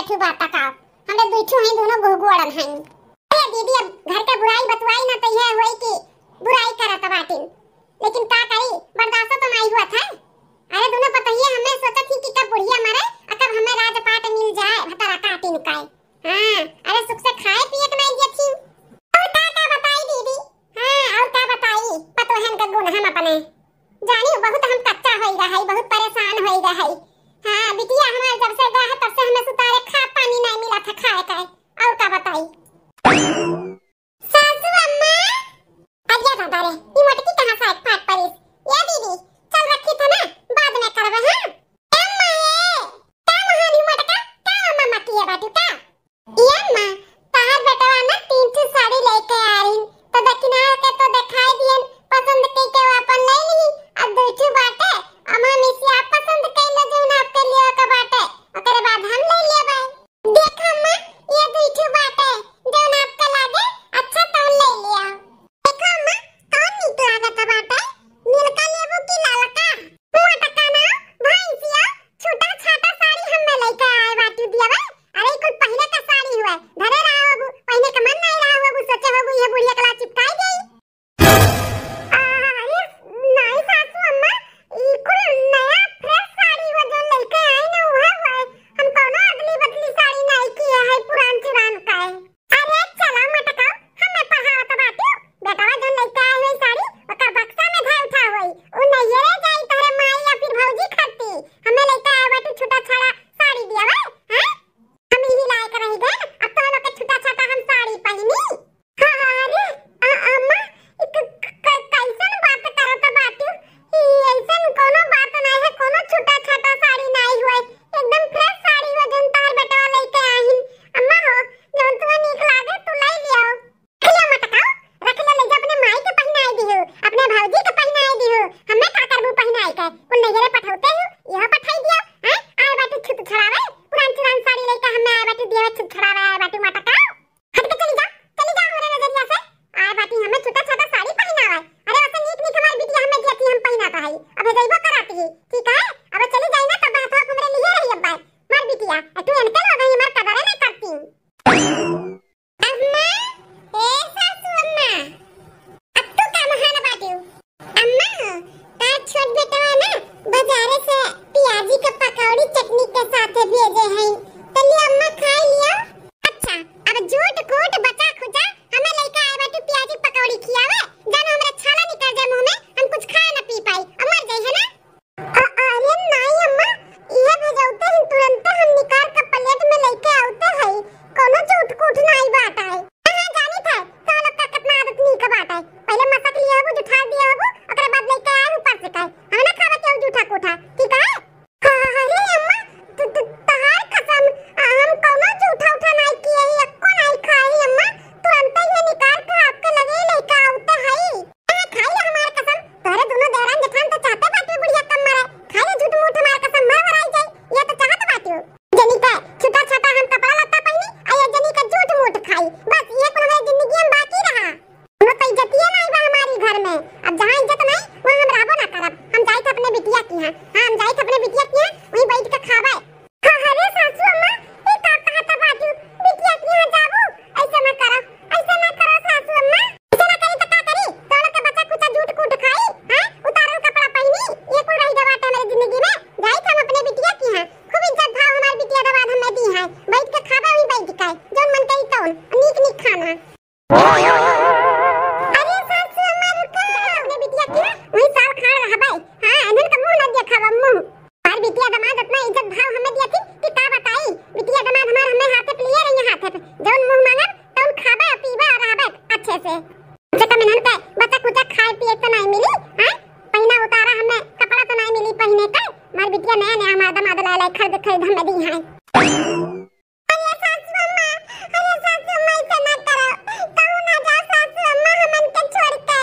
ठू बात का हमरे दुठू हैं दोनों गोगो अड़न हैं। अरे दीदी अब घर का बुराई बतवाई ना तो यह होई कि बुराई करत बाटिन, लेकिन का करी बर्दाश्त तो नहीं हुआ था। अरे दोनों पतइया हमें सोचा थी कि कब बुढ़िया मरे और कब हमें राजपाट मिल जाए भतरा काटिन का। हां अरे सुख से खाए पिए के नहीं दिया थी। और का बताई दीदी? हां और का बताई पतोहन का गुण हम अपने जानी बहुत हम कच्चा होई रहा है, बहुत परेशान होई रहा है। हां बिटिया हमार जब से गया है तब से हमें सुतारे खा पानी नहीं मिला था खाए का। और का बताई सासू अम्मा अज्जा दादा रे ई मोटकी कहां से फाट पड़ी? ये दीदी चल रखी था ना बाद में करबे। हां अम्मा ये का महानी मोटका का मम्मा किए बाटू का ये अम्मा तार बेटवा ना 3 साड़ी लेके आ रही तो दक्षिणा के तो दिखाई दियन पसंद कई के अपन ले ली। अब दूसरी बात है अम्मा मिसी आप पसंद कई लो जो ना आपके लिए का बात है ओकरे बाद हम ले लेबे। देख अम्मा ये दूसरी बात है जो ना आपका लागे अच्छा तो ले लिया। देखो अम्मा कौन नीक लागत बात है नीलका लेबो की लालका मोटका ना भैंसिया छोटा छाटा साड़ी हमें लेके आए बाटू दिया बे। अरे कुल पहले का साड़ी हुआ धरे रहा होबू पहले का मन नहीं रहा होबू सोचे होबू ये बुढ़िया कला चिपकाई गई। नहीं सासू अम्मा ई कुल नया फ्रेश साड़ी वो जो लेके आई ना वो है हम कोनो अदली बदली साड़ी नहीं किया है पुरान चुरान का है। अरे चला मटका हमें पहात बाटू बेटा जो लेके आई हुई साड़ी ओकर बक्सा में धाय उठा हुई उ नहीं रे जाई तोरे माई या फिर भौजी खाती हमें लेके आए बाटू छोटा छाड़ा साड़ी दिया बे। हां हम ही लायक रह गए अब तो लोग के छोटा छाटा हम साड़ी पहनी। अरे अम्मा कैसन बात करत बाटू ऐसन कोनो बात नहीं है कोनो छोटा छाटा साड़ी नहीं हुए एकदम फ्रेश साड़ी हो जन तार बेटा लेके आई। अम्मा हो जौन तुम्हें नीक लागे तू ले लियो खिया मटका रख ले ले जा अपने माई के पहनाई दियो अपने भौजी के पहनाई दियो हमें का करबू पहनाई के उन नजरे पठौते हो यह पठाई दियो। हैं आए बाटू छुट छड़ावे पुरान चुरान साड़ी लेके हमें आए बाटू दियो छुट छड़ावे आए बाटू मटका हट के चली जा हमारे नजरिया से आए बाटू हमें छोटा छाटा साड़ी पहनावे। अरे वैसे नीक नीक हमारी बिटिया हमें देती हम पहनाता है अब जइबो कराती है ठीक है अब चली जाई ना तब हाथ हमरे लिए रही अब मार बिटिया तू इनके हो गई मार कदर नहीं करती। अम्मा ए सासू अम्मा अब तू का महान बाटू अम्मा ता छोट बेटा ना बाजार से प्याजी का पकौड़ी चटनी के साथ भेजे हैं तो ले अम्मा खा लिया। अच्छा अब झूठ कूट बचा खुजा हमें लेके आए बाटू प्याजी पकौड़ी खियावे जानो हमरे छाला निकल जाए मुंह में हम कुछ खा ना पी पाई अमर जाई है ना। अरे नहीं अम्मा ये भेजौते हैं तुरंत हम निकाल के प्लेट में लेके आउते हैं कोनो झूठ कूट नहीं बात है। हां जानी था तो लोग का कितना आदत नहीं का बात है पहले मसक लिया हो उठा दिया हो ओकरे बाद लेके आए ऊपर से का हम ना खावे के झूठा कोठा ठीक है। अरे अम्मा तहार कसम हम कोनो झूठा उठा नहीं किए एको नहीं खाई अम्मा तुरंत ही निकाल के आपके लगे लेके आउते हैं। खाई ले हमार कसम तोरे दोनों देवरान जेठान तो चाहते बाटू बुढ़िया कम मरे खाई ले झूठ मूठ हमार कसम मर वराई जाए ये तो चाहत बाटू जनी का छोटा छोटा हम कपड़ा लत्ता पहनी आया जनी का झूठ मूठ खाई बस ये तो हमारी जिंदगी में बाकी रहा हम तो इज्जत ही नहीं बा हमारी घर में। अब जहां इज्जत नहीं वहां हम रहबो ना करब हम जाई थे अपने बिटिया की हां हम जाई थे अपने बिटिया की वहीं बैठ के खावे। अरे सासू अम्मा ए का कहता बाटू बिटिया की हां जाबू ऐसा ना करो सासू अम्मा ऐसा ना करी तो का करी तो लोग का बच्चा कुछ झूठ कूट खाई हां उतारो कपड़ा पहनी ये कुल रही दबाटा मेरी जिंदगी में जाई थे हम अपने बिटिया की हां खूब इज्जत भाव हमारी बिटिया के बाद हमें दी है बैठ के खावे वहीं बैठ के जोन मन करी तो नीक नीक खाना। अरे सासू अम्मा रुको अपने बिटिया की वहीं साल खा रहबे हां अनन का मुंह न देखावा मुंह और बिटिया दामाद इतना इज्जत भाव हमें दिया थी कि का बताई बिटिया दामाद हमार हमें हाथे पे लिए रही हाथे पे जोन मुंह मांगब तौन खाबे पीबे और रहबे अच्छे से जे त मेहनत पे बच्चा कुछ खाए पिए तो नहीं मिली हां पहना उतारा हमें कपड़ा तो नहीं मिली पहने का मार बिटिया नया नया मादा मादा ला खरीद हमें दी है। अरे सासू अम्मा ऐसा ना करो कहू ना जा सासू अम्मा हमन के छोड़ के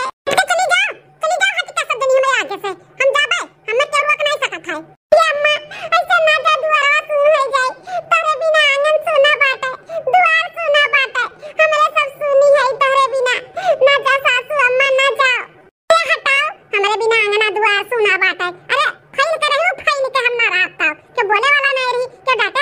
चली जाओ हट का सब दुनिया में आगे से हम जाबे हमें के रोक नहीं सकत है। ये अम्मा ऐसा ना जा दुआरा सुन हो जाए तारे बिना आंगन सुना बाटे दुआर सुना बाटे हमरे सब सुनी है तारे बिना ना जा सासू अम्मा ना जाओ ये हटाओ हमरे बिना आंगन दुआर सुना बाटे। अरे फाइल के हम ना रहता के बोले वाला नहीं रही के डांटे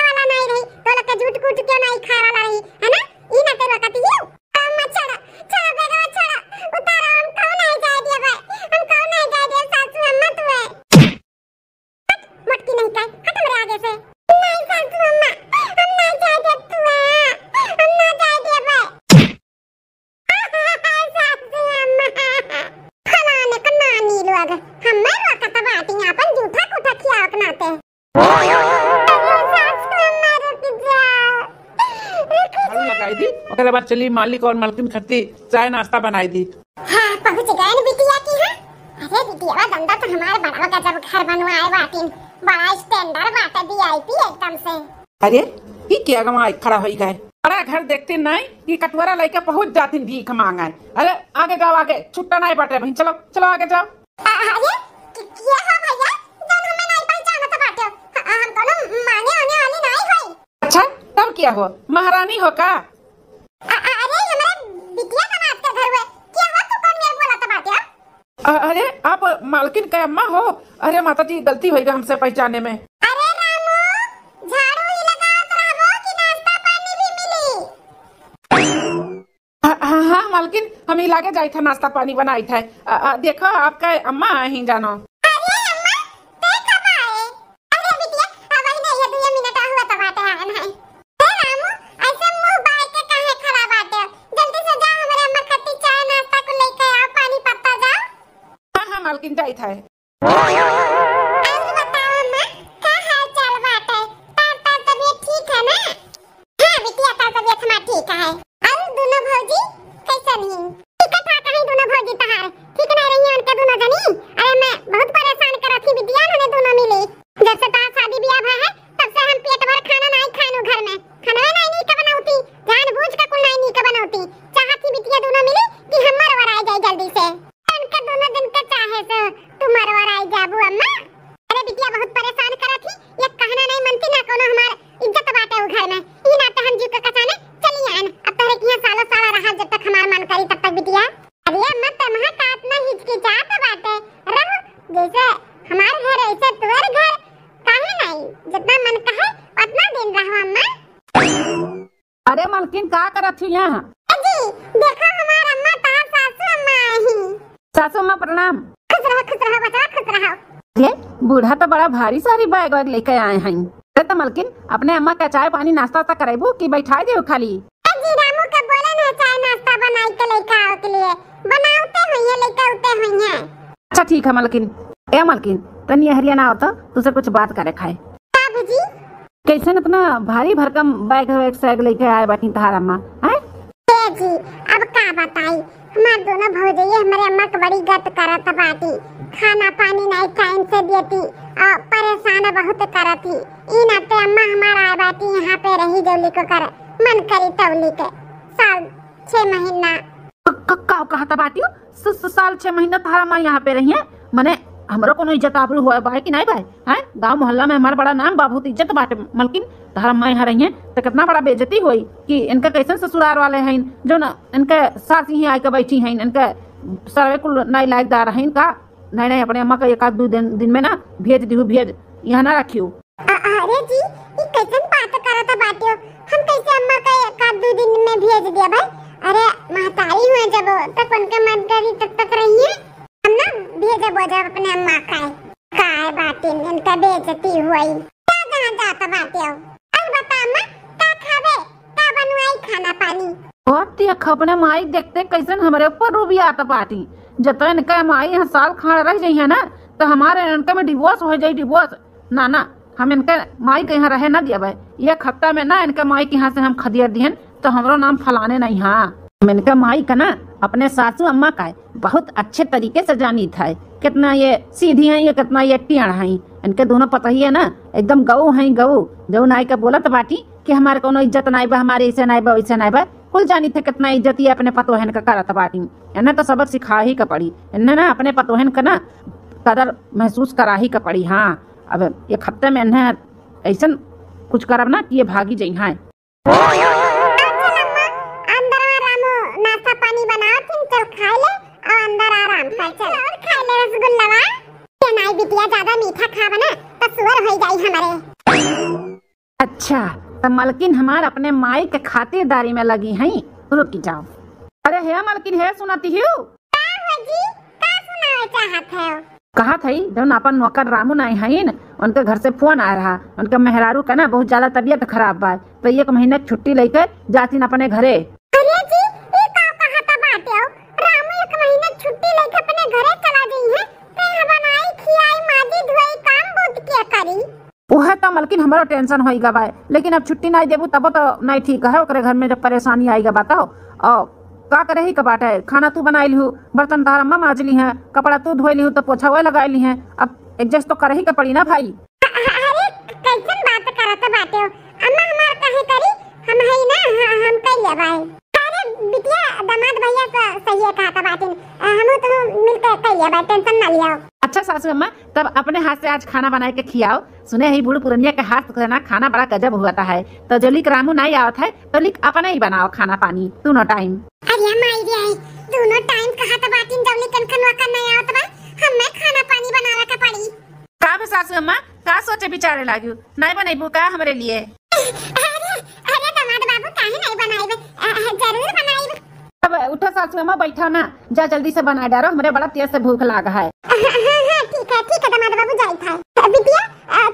बात की नहीं कहे, हट मेरे आगे से। नहीं सासू अम्मा, हम ना जाए दे तू, हम ना जाए दे बे। सासू अम्मा फलाने का नानी लोग हमें रोकत बाटी अपन जूठा कुठा खियाव बनाते। सासू अम्मा रुक जा, लगाई दी ओकरे बाद चली मालिक और मालकिन खत्ती चाय नाश्ता बनाई दी। हाँ पहुंच गए न बिटिया की। हाँ अरे बिटिया दंदा तो हमारे बड़वा का जब घर बनवाए बाटी, बड़ा स्टैंडर्ड बाटे वीआईपी एकदम से। अरे ये क्या गवा खड़ा होई गए, बड़ा घर देखते नहीं कि कटवरा लेके पहुंच जाती भीख मांगे। अरे आगे जाओ, आगे छुट्टा नहीं बाटे भाई, चलो चलो आगे जाओ। अरे क्या हो भैया, जब हमें नहीं पहचाना तो बाटे, हम कोनो मांगे होने वाली नहीं होई। अच्छा तब क्या हो, महारानी हो का? अरे हमारे बिटिया का बात कर घर में क्या हो, तू कौन मेरे बोला था बाटे? अरे आप मालकिन के अम्मा हो? अरे माता जी गलती हुई हमसे पहचाने में। अरे रामू, झाड़ू ही लगात रहबो कि नाश्ता पानी भी मिली? हाँ हाँ मालकिन, हम ही लागे जाई था, नाश्ता पानी बनाई था। देखो आपका अम्मा ही जानो। अरे अम्मा ते कब आए? अरे बिटिया अब ही नहीं, ये 2 मिनट हुआ तो बाटे आए नहीं। ए रामू ऐसे मुंह बाय के काहे खड़ा बाटे? जल्दी से जा, हमारे अम्मा खत्ती चाय नाश्ता को लेके आओ, पानी पत्ता जा। हाँ हाँ मालकिन जाई था। आज बताओ अम्मा, क्या हाल चाल बाटे? तार तबीयत ठीक है ना? हाँ बिटिया तार तबीयत हमार ठीक है। अरे दोनों भौजी कैसन ही? ठीक ठाक है दोनों भौजी तहार, ठीक नहीं रही उनके दोनों जनी? अरे मैं बहुत परेशान करत थी बिटिया, उन्होंने दोनों मिली। जब से तार शादी ब्याह भा है तब से हम पेट भर खाना नहीं खानु घर में, खाना नहीं का बनाऊती, जानबूझ के कुल नहीं का बनाऊती। चाहती बिटिया दोनों मिली कि हम मरवर आ जाए जल्दी से। उनके दोनों दिन के चाहे से तू मरवर आई जाबू अम्मा। अरे बिटिया बहुत परेशान करत थी, ये कहना नहीं मनती ना कोनो हमार इज्जत बाटे उ घर में। ई नाते हम जीव के कसाने चली आन, अब तोहरे किया सालों साल रहा जब तक हमार मन करी तब तक बिटिया। अरे अम्मा तमहा काट ना हिचकिचात बाटे, रहो जैसे हमार घर ऐसे तोर घर, काहे नहीं जितना मन कहे उतना दिन रहो अम्मा। अरे मालकिन का करत थी यहाँ? जी देखो हमार अम्मा तार सासू अम्मा आई। सासू अम्मा प्रणाम। खुश रहो बच्चा, खुश रहो। ये बूढ़ा तो बड़ा भारी सारी बैग वैग लेके आए हैं। अरे तो मालकिन अपने अम्मा का चाय पानी नाश्ता तक करेबू कि बैठाई दे खाली? जी रामू के बोले ना चाय नाश्ता बनाई के लेके आओ के लिए, बनाते हुए लेके उते हुए हैं। अच्छा ठीक है मालकिन। ए मालकिन तनी हरियाणा आओ तो तुझसे कुछ बात करे खाए। बाबूजी कैसे इतना भारी भरकम बैग वैग सैग लेके आए बाटी तहार अम्मा हैं? जी अब का बताई, हमार दोनों भौजाई हमारे अम्मा के बड़ी गत करत बाटी, खाना पानी नहीं टाइम से देती और परेशान बहुत करती। ई नाते अम्मा हमार आए बाटी यहाँ पे रही जौली को कर मन करी तौली के साल 6 महीना। का कहता बाटी साल 6 महीना तहार अम्मा यहाँ पे रही है? मने हमरो कोनो इज्जत आबरू हुआ है कि नहीं भाई? हैं गांव मोहल्ला में हमारा बड़ा नाम बा, बहुत इज्जत बाटे। मालकिन तहार अम्मा यहाँ रही है तो कितना बड़ा बेइज्जती हुई कि इनका कैसे ससुराल वाले हैं जो ना इनके सास ही आके बैठी हैं, इनके सर्वे कुल नहीं लायकदार हैं का? नहीं अपने अम्मा का 1-2 दिन में ना भेज दिहु, भेज यहाँ ना रखियो। अरे जी ये कैसे बात करत बाटियो, हम कैसे अम्मा का 1-2 दिन में भेज दिया भाई? अरे महतारी हुए जब तक उनके मन करी तब तक रही है, हम ना भेजे बोझा अपने अम्मा का बाटी इनका बेइज्जती हुई। कहाँ जाता बाटियो? अब बता अम्मा का खावे, का बनवाई खाना पानी? बहुत अपने माई देखते कैसे हमारे ऊपर रूबी आता पाटी। जब इनका माई यहाँ साल खाड़ रह जाई है ना तो हमारे इनके में डिवोर्स हो जाये, डिवोर्स ना हम इनके माई के यहाँ रहे ना दिया भाई। ये खत्ता में ना इनके माई के यहाँ से हम खदिया दिहन तो हमारा नाम फलाने नहीं। हाँ इनका माई का ना अपने सासू अम्मा का बहुत अच्छे तरीके से जानी था, कितना ये सीधी है, ये कितना ये टेढ़ है। इनके दोनों पता ही है ना, एकदम गऊ हैं गऊ। जो नाई का बोलत बाटी कि हमारे कोनो इज्जत नहीं बा, हमारे ऐसे नहीं बा वैसे नहीं बा, कुल जानी थे कितना इज्जत ये अपने पतोहन का करत बाटी। इन्हें तो सबक सिखा ही का पड़ी, इन्हें ना अपने पतोहन का ना कदर महसूस करा ही का पड़ी। हाँ अब ये खत्ते में इन्हें ऐसा कुछ करब ना कि ये भागी जाइ। हाँ नाश्ता पानी बनाओ, चल खा ले और अंदर आराम कर चल और खा ले रसगुल्ला। नहीं बिटिया ज्यादा मीठा खावा ना तो सुअर हो जाई हमारे। अच्छा तो मालकिन हमार अपने माई के खातिरदारी में लगी हैं, रुक जाओ। अरे है मालकिन है, सुनाती हूँ जी का सुनावे चाहत है? कहा थी जब अपन नौकर रामू नहीं है उनके घर से फोन आ रहा, उनके मेहरारू का ना बहुत ज्यादा तबीयत खराब बा, तो 1 महीने की छुट्टी लेकर जातीन अपने घरे। अरे जी ये का कहता बाटे हो, रामू 1 महीने छुट्टी लेके अपने घरे चला गई है, तो यहाँ बनाई खियाई माजी धोई काम बहुत क्या करी। वह तो मलकिन हमारा टेंशन होइगा बा, लेकिन अब छुट्टी नहीं देबू तब तो नहीं ठीक है। ओकरे घर में जब परेशानी आएगा बताओ, और का करे ही कबाट है, खाना तू बनाई लिहू, बर्तन तार अम्मा माजली है, कपड़ा तू धोई लिहू, तो पोछा वह लगाई ली है, अब एडजस्ट तो करे ही का पड़ी ना भाई। अरे कैसन बात करत बाटे हो, अम्मा हमार काहे करी, हम है ना हम कर ले भाई। अरे बिटिया दामाद भैया का सही है कहता बाटे, हम तो मिलकर कर ले भाई, टेंशन ना लियो। अच्छा सासू अम्मा, तब अपने हाथ से आज खाना बना के खियाओ। सुने ही बूढ़ पुरनिया के हाथ से ना खाना बड़ा गजब हुआ है, तो जो लिक रामू नहीं आवत है तो लिक अपने ही बनाओ खाना पानी दोनों टाइम। अरे माई रे दोनों टाइम कहता बाटिन जब लिकन खनवा का नहीं आवत बा, हमें खाना पानी बनावे के पड़ी। का बे सासू अम्मा, का सोचे बिचारे लागू, नहीं बनेबू का हमरे लिए? अरे दामाद बाबू काहे नहीं बनाइबे, जरूर बनाइबे। अब उठो सासू अम्मा, बैठो ना, जा जल्दी से बना डालो, हमरे बड़ा तेज से भूख लागा है। ठीक है दामाद बाबू जाई था। बिटिया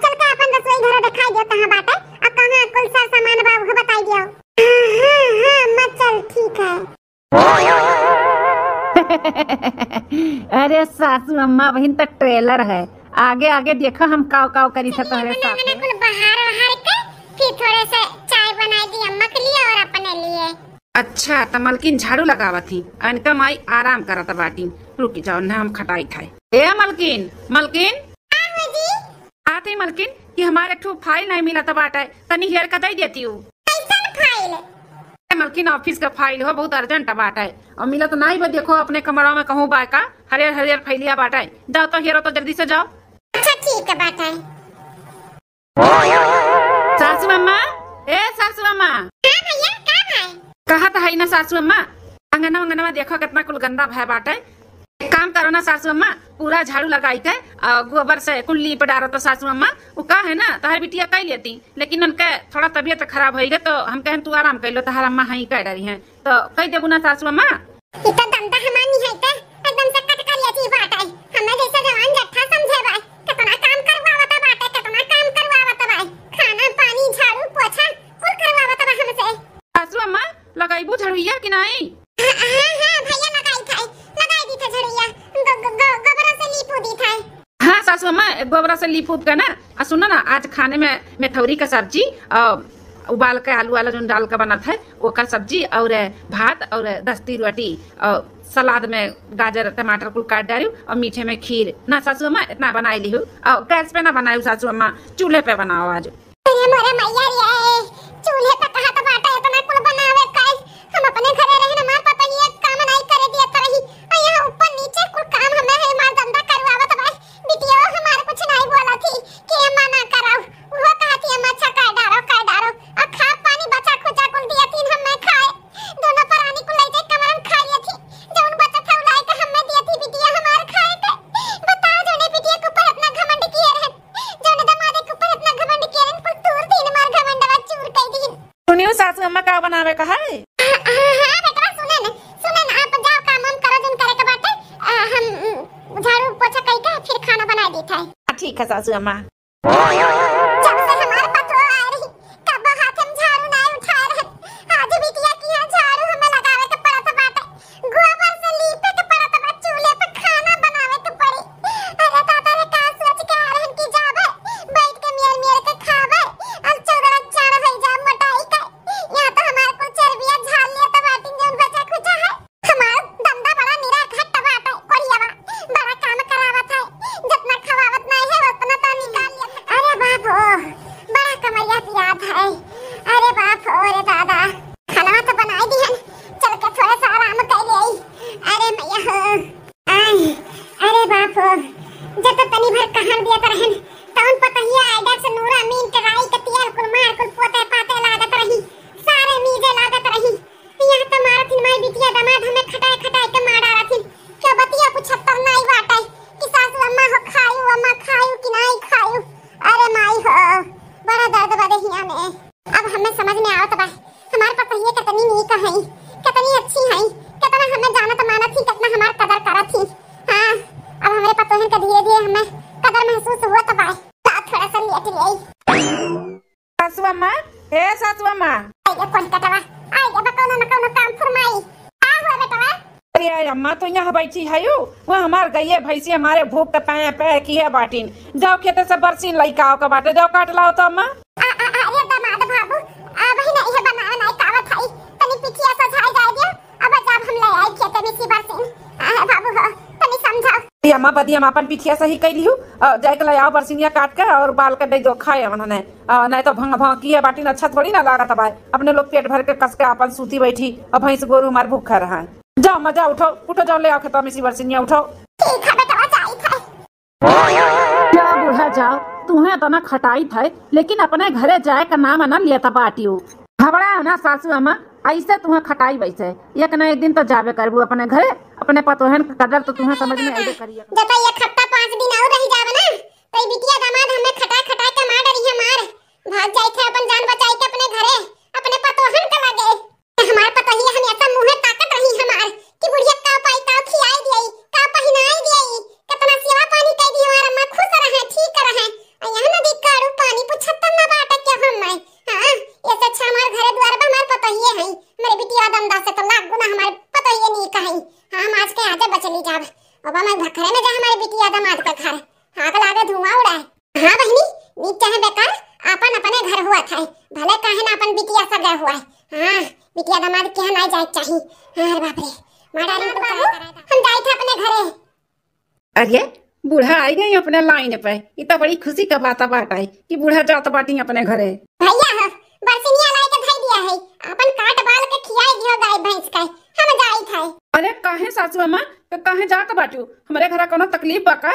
चल के अपन रसोई घर दिखाई दियो कहां बाटे, और कहां कुल सा सामान बा वो बताई दियो। हां मत चल ठीक है। अरे सासू अम्मा बहन तो ट्रेलर है, आगे आगे देखो हम काव काव करी था तुम्हारे साथ। कुल बाहर कर फिर थोड़े से चाय बनाई दी अम्मा के लिए और अपने लिए। अच्छा तो मलकिन झाड़ू लगावा थी, इनका माई आराम करता बाटी, रुकी जाओ ना हम खटाई खाए। ए मलकिन, मलकिन आते मलकिन कि हमारे ठू फाइल नहीं मिला था बाटा, तनी हेयर का दे देती हूँ। कैसन फाइल? मलकिन ऑफिस का फाइल हो, बहुत अर्जेंट बाटा है, और मिला तो नहीं बा, देखो अपने कमरा में कहूँ बाका हरियर हरियर फैलिया बाटा है, जाओ तो हेरो तो जल्दी से जाओ। अच्छा ठीक है बात है। सासू अम्मा, ए सासू अम्मा। हां भैया का भाई? कहा था है ना सासू अम्मा, अंगना देखो कितना कुल गंदा भय बाटा है। एक काम करो ना सासू अम्मा, पूरा झाड़ू लगाई के और गोबर से कुल्ली पे डालो तो सासू अम्मा वो का है ना तहार बिटिया कह लेती, लेकिन उनके थोड़ा तबीयत खराब हो गई तो हम कहें तू आराम कर लो, तहार अम्मा ही कह रही है तो कह देबू ना सासू अम्मा। इतना दमदा हमानी है ते एकदम से कट कर लेती बात है, हमें जैसे जवान जट्ठा समझे भाई, कितना काम करवावत बाटे, कितना काम करवावत भाई, खाना पानी झाड़ू पोछा कुल करवावत बा हमसे। सासू अम्मा लगाईबू झाड़ूया कि नहीं? हां भैया लगाई दी था झड़िया, गोबर से लीपू दी था। हाँ सासू अम्मा गोबरा से लीप उप का ना, सुनो ना आज खाने में मेथौरी का सब्जी उबाल के आलू वाला जो डाल का बना था वो का सब्जी और भात और दस्ती रोटी और सलाद में गाजर टमाटर कुल काट डालू और मीठे में खीर ना सासू अम्मा इतना बनाई ली हूँ, और गैस पे ना बनायू सासू अम्मा, चूल्हे पे बनाओ आज। अरे मोरे मैया रे चूल्हे पे कहा तो बाटा इतना कुल बनावे काई, हम अपने घरे रहे ना मार पापा ये काम नहीं करे दिया तो रही, और यहाँ ऊपर नीचे कुल काम हमें है मार धंधा करवावत भाई। बिटिया हमारे कुछ नहीं बोला थी कि अम्मा ना कराओ, वो कहती अम्मा अच्छा कर डारो और खा पानी बचा खुचा कुल दिया थी, हम मैं खाए दोनों प्राणी कुल ले जाए कमरा में खा लिया थी, जौन बचा था उलाई के हमें दिया थी बिटिया हमारे खाए के। बताओ जोने बिटिया के ऊपर इतना घमंड किए रहे, जोने दामाद के ऊपर इतना घमंड किए रहे, कुल तूर दिन मार घमंडवा चूर कर दी। सुनियो सासू अम्मा का बनावे का है? हां बेटा सुने ना आप जाओ काम हम करो जिन करे के बाटे, हम झाड़ू पोछा कई के फिर खाना बना दी था। ठीक है सासू अम्मा। जब से हमारे पतो आ रही कब हाथ में झाड़ू नहीं उठा रहे, आज बिटिया की यहाँ झाड़ू हमें लगावे के पड़त बाटे, गोबर से लीपे के पड़त बा, चूल्हे पे खाना बनावे के पड़ी। अरे दादा रे का सोच के आ रहन की जावे बैठ के मेर के खावे और चौगड़ा चाड़ भई जा मोटाई का, यहाँ तो हमारे को चर्बिया झाल लिया तो बाटी जौन बचा खुचा है, हमारा दमदा बड़ा निरा घट बाटे कोरियावा बड़ा काम करावत है, जितना खवावत नहीं है उतना तो निकाल लिया। अरे बाप हो बड़ा कमरिया पियाद है, अरे बाप हो रे दादा खाना तो बनाई दी है, चल के थोड़ा सा आराम कर ले। अरे मैया हो अरे बाप हो जब तो तनी भर कहन दिया तो रहन तौन पता ही आइडा से नूरा मीन के राई के तियार कुल मार कुल पोते पाते लागत रही, सारे मीजे लागत रही, यहाँ तो मारत ही माई बिटिया दामाद हमें खटाए के मार डालत ही, क्या बतिया पूछत नहीं बाटे कि सासू अम्मा हो खायू कि नहीं खायू। अरे माई हो बड़ा दर्द बा देहिया में। लेट ले सासू अम्मा, ए सासू अम्मा। आइए कौन कटवा आइए बकौनो न कौनो काम फरमाई आ हुआ बेटवा। अरे अम्मा तो यहाँ बैठी है यू वो हमार गई भैंसी हमारे भूख के पैर पैर की है बाटीन जाओ खेते से बरसीन लइका का बाटे जाओ काट लाओ तो अम्मा। अरे दमाद बाबू आ बहिना ये बनावे नहीं कावत है तनी पिठिया सजाई जाए दियो अब जब हम ले आई खेते में सी बरसीन आ बाबू हो तनी समझाओ। ये अम्मा बदी हम अपन पिठिया सही कैली हूँ जाए के लाओ बरसीनिया काट के और बाल के दे दो खाए उन्होंने नहीं तो भंग भंग की है बाटीन अच्छा थोड़ी ना लागत भाई अपने लोग पेट भर के कस के अपन सूती बैठी और भैंस गोरू मार भूखा रहा है। जाओ मजा उठो उठो जाओ ले आओ खेतों में सी बरसीनिया उठो। ठीक है बेटा जाई था क्या बूढ़ा जाओ तुम्हें तो ना खटाई था लेकिन अपने घरे जाए का नाम ना लिया था बाटियो घबरा ना सासू अम्मा ऐसे तुम्हें खटाई वैसे एक ना एक दिन तो जावे करबू अपने घरे अपने पतोहन का कदर तो तुम्हें समझ में आइबे करिए। जब ये खट्टा 5 दिन और रह जावे ना तो बिटिया दामाद हमें खटा खटा के मार डरी है मार भाग जाई थे अपन जान बचाई के अपने घरे अपने पतोहन का लगे हमार पतोही हम ऐसा मुंह ताकत रही हमार कि बुढ़िया का पाई का खियाई दिई का पहिनाई दिई कितना सेवा पानी कर दी हमार अम्मा खुश रहे ठीक रहे यहाँ नदी काड़ू पानी पुछत्ता ना बाटा के हम मैं हां ऐसे अच्छा हमार घरे द्वार पे हमार पतोही है मेरे बिटिया दमदा से तो लाख गुना हमार पतोही नहीं कहीं हां हम आज के आजे बचली जाब अब मैं घरे में जा हमारे बिटिया दमाद का घर आग लागे धुआं उड़ाए। हां बहनी नीच चाहे बेकार अपन अपने घर हुआ था भले काहे ना अपन बिटिया सा गया हुआ है हां बिटिया दमाद के ना जाए चाहिए। हां बाप रे माडारी तो हम जाए थे अपने घरे। अरे बूढ़ा आई गई अपने लाइन पे ये तो बड़ी खुशी का बात है कि बूढ़ा जात बाटी अपने घरे। भैया हो बरसिनिया लाई के धई दिया है अपन काट बाल के खियाई दियो गाय भैंस का हम जाई थे। अरे काहे सासू अम्मा तो काहे जा के बाटू हमरे घरा कोनो तकलीफ बा का?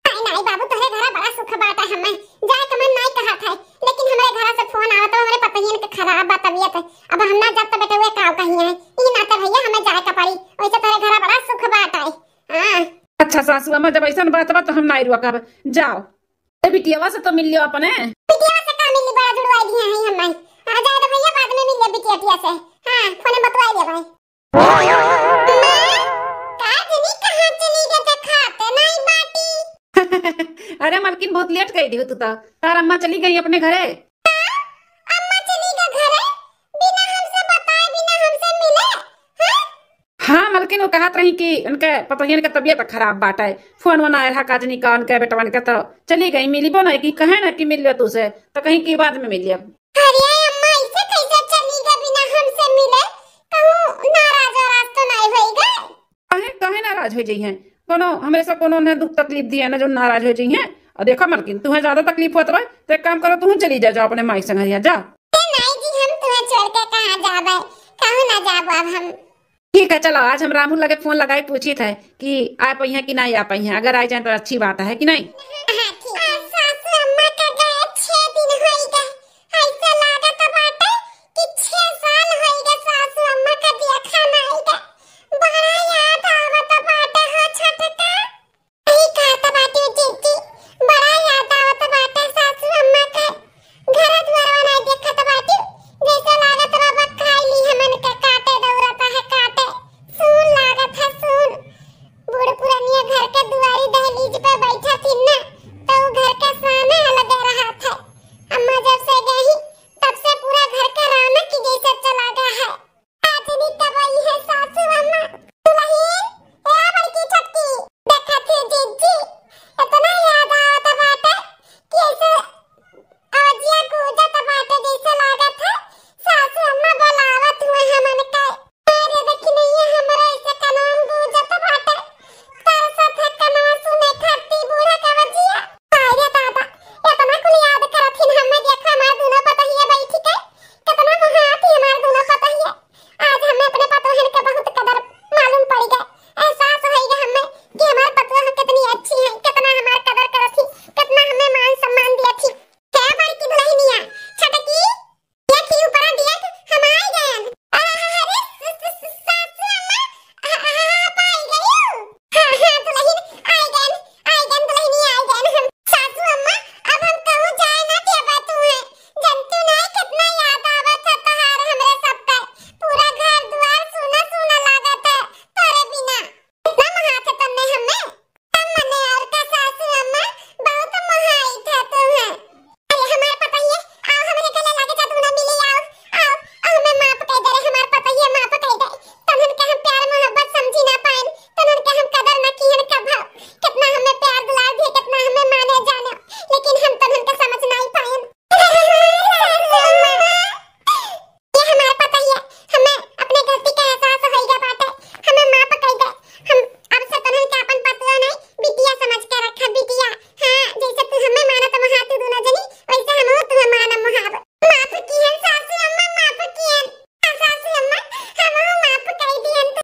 नहीं नहीं बाबू तोरे घरा बड़ा सुख बात है हमें जाए के मन नहीं कहा था लेकिन हमरे घरा से फोन आवा तो हमरे पतहियन के खराब बा तबीयत अब हम ना जब तो बेटा वे काव कहीं है ई ना तो भैया हमें जाए का पड़ी वैसे तोरे घरा बड़ा सुख बात है। हां अच्छा सासू अम्मा जब ऐसा बात बा तो हम नहीं रुआ कर जाओ ए बिटियावा से तो मिल लियो अपने बिटिया से का मिली बड़ा जुड़वाई दिए हैं हमें आ जाए तो भैया बाद में मिल ले बिटिया से। हां फोन बतवाई दे भाई काजनी कहां चली गई तो खाते नहीं बाटी। अरे मलकिन बहुत लेट गई दी तू तो तार अम्मा चली गई अपने घरे। अम्मा चली गई घरे बिना हमसे बताए बिना हमसे मिले। हां हाँ मलकिन वो कहत रही कि उनके पतोहियन के तबीयत खराब बाटा है फोन वना रहा काजनी का उनके बेटवन के तो चली गई मिली बो ना कि कहे ना कि मिल लियो तुझसे तो कहीं की बाद में मिल लियो। अरे अम्मा इसे कैसे चली गई बिना हमसे मिले कहूं नाराज और तो नहीं होएगा। कहे कहे नाराज हो जाई हैं कोनो हमेशा कोनो ने दुख तकलीफ दिया ना जो नाराज हो जाई हैं और देखो मलकिन तुम्हें ज्यादा तकलीफ होत रहे तो एक काम करो तुम चली जाओ अपने माई संग जा। नहीं जी हम तुम्हें छोड़ के कहां जाबे कहूं ना जाबो अब हम। ठीक है चलो आज हम रामू लगे फोन लगाए पूछी थे कि आ पाई हैं कि नहीं आ पाई हैं अगर आ जाए तो अच्छी बात है कि नहीं।